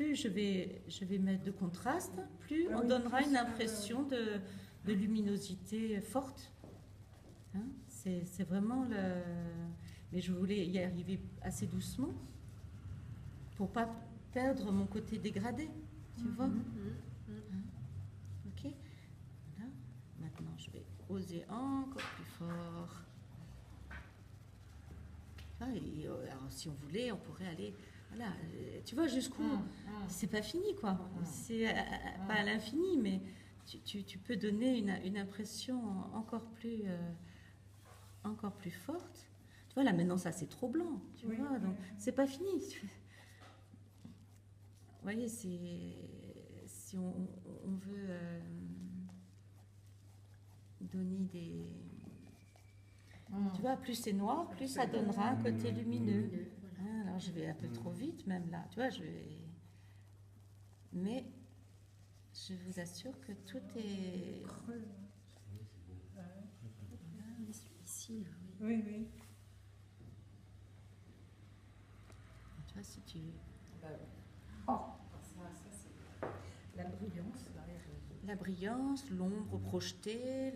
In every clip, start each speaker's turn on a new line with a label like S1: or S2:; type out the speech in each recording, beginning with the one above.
S1: plus je vais mettre de contraste, plus on donnera une impression de luminosité forte. Hein, c'est vraiment le... Mais je voulais y arriver assez doucement pour pas perdre mon côté dégradé, tu vois. Hein, ok. Voilà. Maintenant, je vais oser encore plus fort. Ah, et, alors, si on voulait, on pourrait aller... Voilà, tu vois, jusqu'où c'est pas fini, quoi. C'est pas à l'infini, mais tu peux donner une impression encore plus forte. Tu vois, là, maintenant, ça, c'est trop blanc, tu vois, donc c'est pas fini. Vous voyez, si on veut donner des... Tu vois, plus c'est noir, plus ça donnera un côté lumineux. Hein, alors, je vais un peu trop vite, même là. Tu vois, mais je vous assure que tout est...
S2: Ici, là,
S3: oui. Oui.
S1: Tu vois, si tu...
S2: la brillance.
S1: La brillance, l'ombre projetée,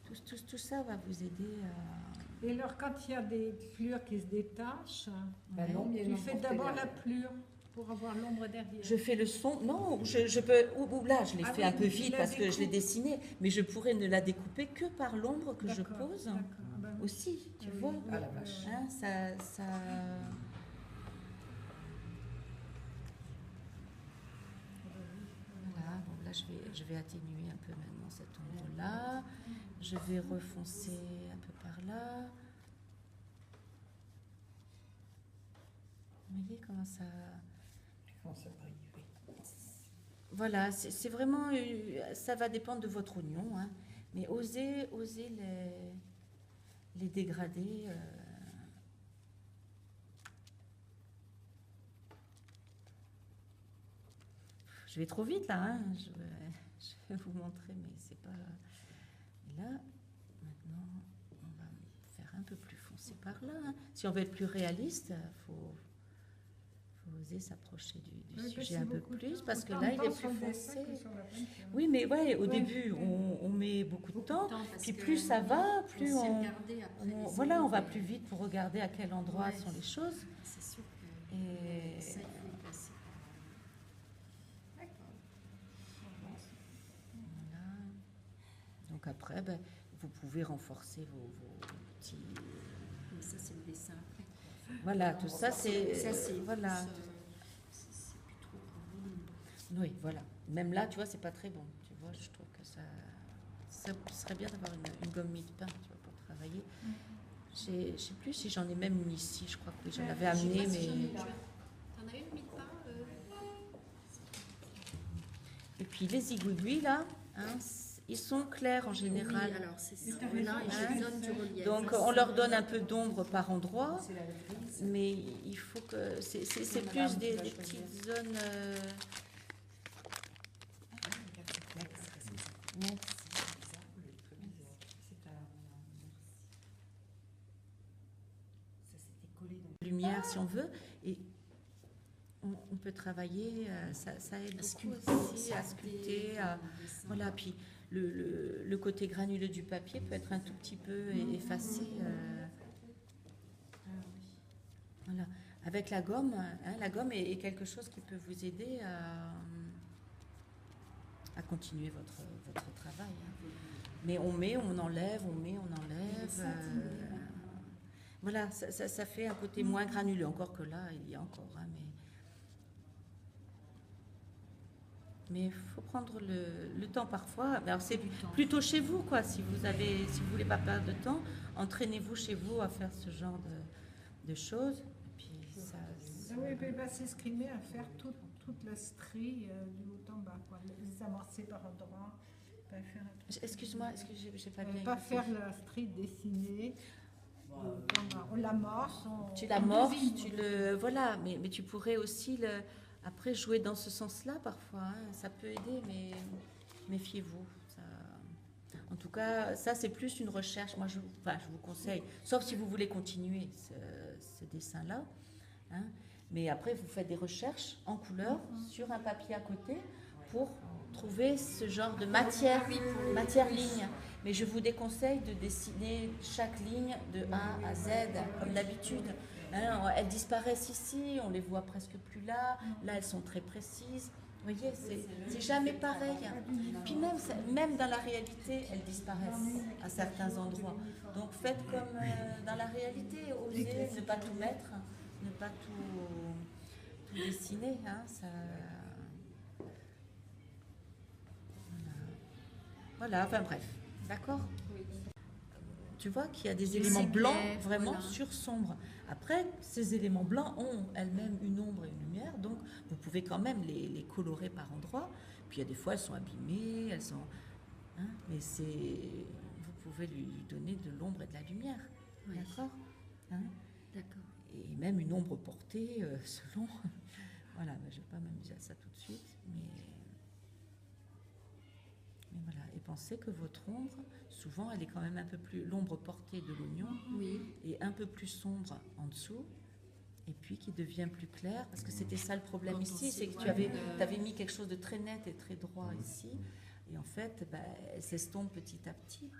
S1: tout ça va vous aider à...
S3: Et alors, quand il y a des plures qui se détachent, tu fais
S2: n'importe
S3: d'abord
S2: quelle-
S3: la plure pour avoir l'ombre derrière.
S1: Je fais le son, non, je peux, ou là je l'ai fait un peu
S3: tu
S1: vite
S3: la
S1: parce que je l'ai
S3: découpes.
S1: dessiné, mais je pourrais ne la découper que par l'ombre que je
S3: D'accord,
S1: pose
S3: d'accord. Ah ben oui.
S1: aussi, tu
S3: Oui,
S1: vois.
S3: oui,
S2: Ah la
S3: oui,
S2: vache.
S3: oui.
S1: Hein, ça... Voilà, donc là je vais atténuer un peu maintenant cette ombre-là. Je vais refoncer un peu par là. Vous voyez comment ça... Voilà, c'est vraiment... ça va dépendre de votre oignon, hein, mais osez les dégrader. Je vais trop vite là, hein, je vais vous montrer, mais c'est pas... Et là, maintenant, on va faire un peu plus foncé par là. Hein. Si on veut être plus réaliste, il faut oser s'approcher du sujet un peu plus, parce que là, il est plus foncé. Oui, mais ouais, au début, on met beaucoup de temps, puis plus ça va, plus on va plus vite pour regarder à quel endroit sont les choses.
S2: C'est sûr que
S1: Et
S2: ça, il faut y passer. D'accord.
S1: voilà. Donc après, ben, vous pouvez renforcer vos petits...
S2: Mais ça, c'est le dessin après.
S1: Voilà, tout ça, c'est... voilà.
S2: C'est plus trop pour vous.
S1: Oui, voilà. Même là, tu vois, c'est pas très bon. Tu vois, je trouve que ça serait bien d'avoir une gomme mie-de-pain, tu vois, pour travailler. Je sais plus si j'en ai même une ici. Je crois que oui, j'en avais amené, mais...
S2: T'en as une mie-de-pain
S1: Et puis les igouigouis, là, hein, ils sont clairs en général.
S2: Oui, alors c'est ça. Là, ils donnent du relief.
S1: Donc on leur donne un peu d'ombre par endroit, mais il faut que... C'est plus des petites zones... lumière si on veut, et on peut travailler, ça aide beaucoup aussi à sculpter, voilà, puis le côté granuleux du papier peut être un tout petit peu effacé, voilà. Avec la gomme, hein, la gomme est quelque chose qui peut vous aider à continuer votre travail, hein. Mais on met, on enlève, on met, on enlève. Voilà, ça fait un côté moins granuleux, encore que là, il y a encore. Hein, mais il faut prendre le temps parfois. Alors c'est plutôt chez vous, quoi. Si vous voulez pas perdre de temps, entraînez-vous chez vous à faire ce genre de choses. Et puis ça.
S3: Oui, il va s'escrimer à faire toute la strie du haut en bas, quoi. Les amorcer par endroits.
S1: Excuse-moi, est-ce que j'ai pas bien
S3: pas
S1: écouté.
S3: faire la strie dessinée. On l'amorce.
S1: Tu l'amorces, voilà, mais tu pourrais aussi après jouer dans ce sens-là parfois. Hein, ça peut aider, mais méfiez-vous. En tout cas, ça c'est plus une recherche. Moi, je vous conseille, sauf si vous voulez continuer ce dessin-là. Hein, Mais après, vous faites des recherches en couleur sur un papier à côté pour trouver ce genre de matière ligne. Mais je vous déconseille de dessiner chaque ligne de A à Z, comme d'habitude. Hein, elles disparaissent ici, on les voit presque plus là. Là, elles sont très précises. Vous voyez, c'est jamais pareil. Puis même dans la réalité, elles disparaissent à certains endroits. Donc faites comme dans la réalité, osez ne pas tout mettre, ne pas tout dessiner. Hein, ça... Voilà, enfin bref, d'accord? Tu vois qu'il y a des éléments blancs vraiment sur sombre. Après, ces éléments blancs ont elles-mêmes une ombre et une lumière, donc vous pouvez quand même les colorer par endroits. Puis il y a des fois, elles sont abîmées, elles sont... Hein, mais vous pouvez lui donner de l'ombre et de la lumière, d'accord? Hein?
S2: D'accord.
S1: Et même une ombre portée selon... Voilà, je ne vais pas m'amuser à ça tout de suite, mais voilà. Et pensez que votre ombre, souvent, elle est quand même un peu plus... L'ombre portée de l'oignon est un peu plus sombre en dessous, et puis qui devient plus claire, parce que c'était ça le problème ici, c'est que tu avais mis quelque chose de très net et très droit ici, et en fait, elle s'estompe petit à petit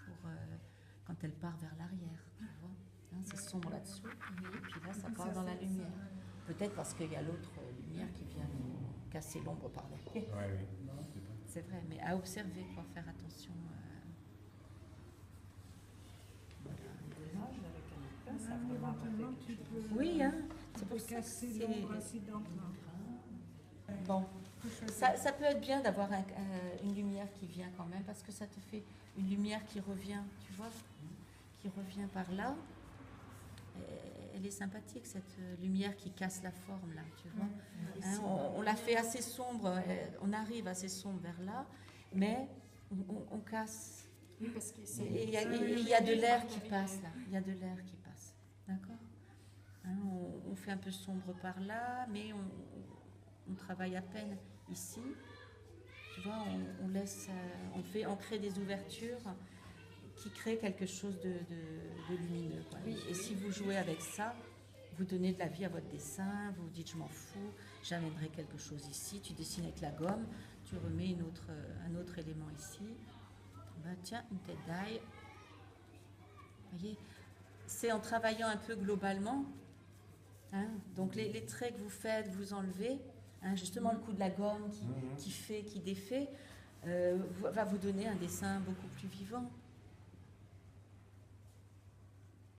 S1: quand elle part vers l'arrière, tu vois. Hein, c'est sombre là-dessous, et puis là, ça part dans la lumière. Peut-être parce qu'il y a l'autre lumière qui vient casser l'ombre par derrière. C'est vrai, mais à observer, quoi, faire attention. Oui, hein, c'est pour ça que c'est... Bon, ça peut être bien d'avoir une lumière qui vient quand même, parce que ça te fait une lumière qui revient, tu vois, qui revient par là. Elle est sympathique, cette lumière qui casse la forme, là, tu vois. Hein, on l'a fait assez sombre, on arrive assez sombre vers là, mais on casse.
S2: Oui, parce que
S1: il y a de l'air qui passe, là. Il y a de l'air qui passe, d'accord. Hein, on fait un peu sombre par là, mais on travaille à peine ici. Tu vois, on laisse, on crée des ouvertures qui crée quelque chose de lumineux, quoi. Et si vous jouez avec ça, vous donnez de la vie à votre dessin, vous dites je m'en fous, j'amènerai quelque chose ici, tu dessines avec la gomme, tu remets un autre élément ici, tiens, une tête d'ail. Vous voyez, c'est en travaillant un peu globalement, hein, donc les traits que vous faites, vous enlevez, hein, justement le coup de la gomme qui défait, va vous donner un dessin beaucoup plus vivant.